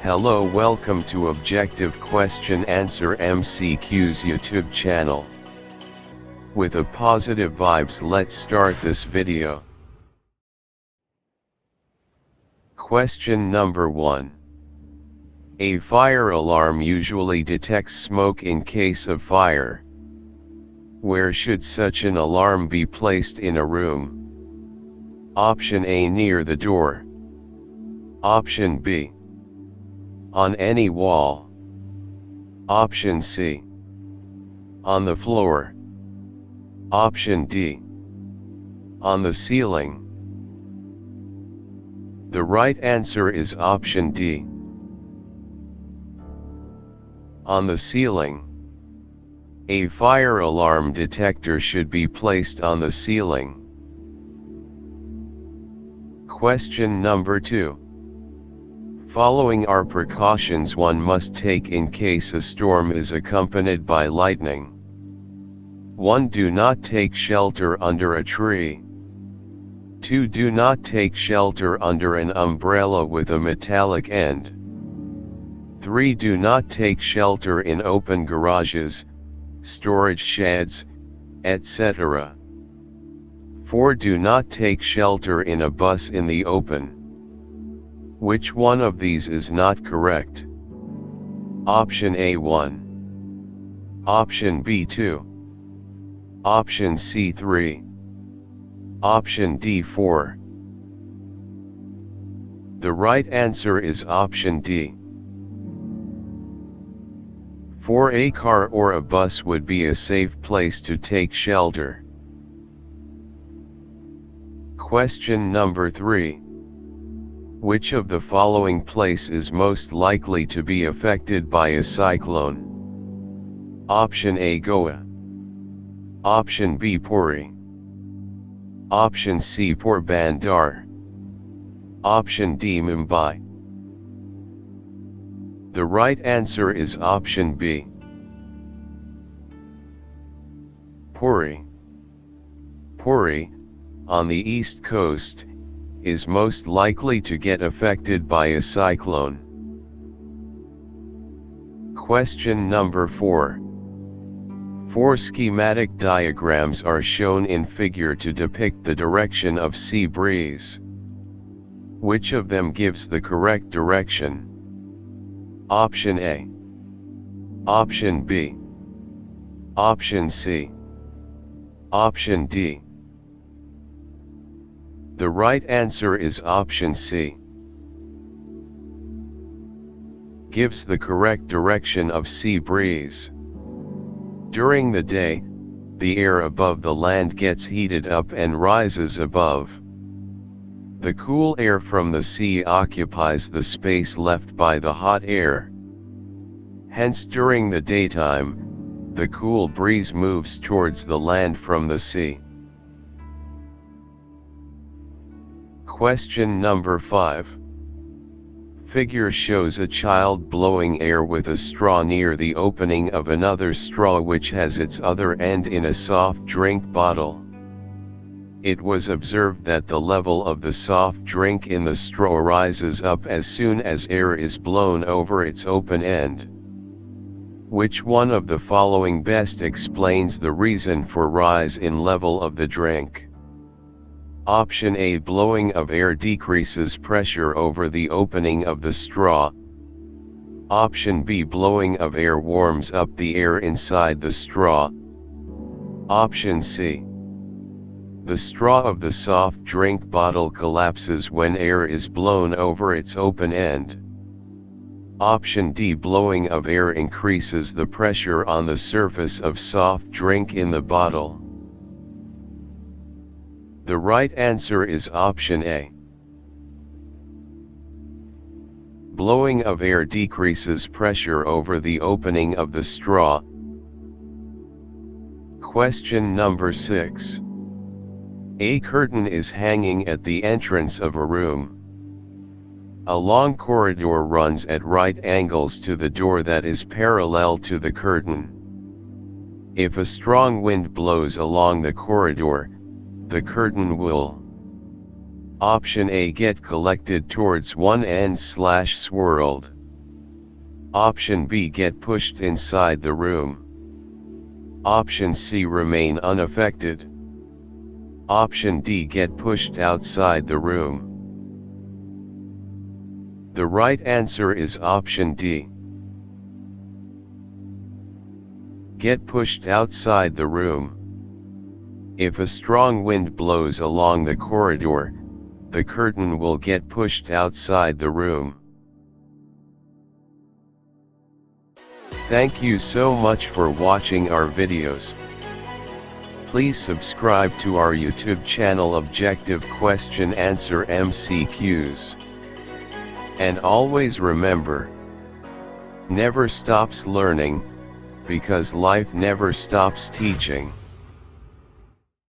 Hello, welcome to Objective Question Answer MCQs YouTube channel. With a positive vibes, let's start this video. Question number 1. A fire alarm usually detects smoke in case of fire. Where should such an alarm be placed in a room? Option A, near the door. Option B, on any wall. Option C, on the floor. Option D, on the ceiling. The right answer is option D, on the ceiling. A fire alarm detector should be placed on the ceiling. Question number 2. Following are precautions one must take in case a storm is accompanied by lightning. 1. Do not take shelter under a tree. 2. Do not take shelter under an umbrella with a metallic end. 3. Do not take shelter in open garages, storage sheds, etc. 4. Do not take shelter in a bus in the open. Which one of these is not correct? Option A 1. Option B 2. Option C 3. Option D 4. The right answer is option D. 4. A car or a bus would be a safe place to take shelter. Question number 3. Which of the following place is most likely to be affected by a cyclone? Option A, Goa. Option B, Puri. Option C, Porbandar. Option D, Mumbai. The right answer is option B, Puri. Puri, on the east coast, is most likely to get affected by a cyclone. Question number 4. 4 schematic diagrams are shown in figure to depict the direction of sea breeze. Which of them gives the correct direction? Option A, Option B, Option C, Option D. The right answer is option C, gives the correct direction of sea breeze. During the day, the air above the land gets heated up and rises above. The cool air from the sea occupies the space left by the hot air. Hence, during the daytime, the cool breeze moves towards the land from the sea. Question number 5. Figure shows a child blowing air with a straw near the opening of another straw which has its other end in a soft drink bottle. It was observed that the level of the soft drink in the straw rises up as soon as air is blown over its open end. Which one of the following best explains the reason for rise in level of the drink? Option A, blowing of air decreases pressure over the opening of the straw. Option B, blowing of air warms up the air inside the straw. Option C, the straw of the soft drink bottle collapses when air is blown over its open end. Option D, blowing of air increases the pressure on the surface of soft drink in the bottle. The right answer is option A. Blowing of air decreases pressure over the opening of the straw. Question number 6. A curtain is hanging at the entrance of a room. A long corridor runs at right angles to the door that is parallel to the curtain. If a strong wind blows along the corridor, the curtain will Option A, get collected towards one end / swirled. Option B, get pushed inside the room. Option C, remain unaffected. Option D, get pushed outside the room. The right answer is option D. Get pushed outside the room. If a strong wind blows along the corridor, the curtain will get pushed outside the room. Thank you so much for watching our videos. Please subscribe to our YouTube channel Objective Question Answer MCQs. And always remember, never stops learning, because life never stops teaching.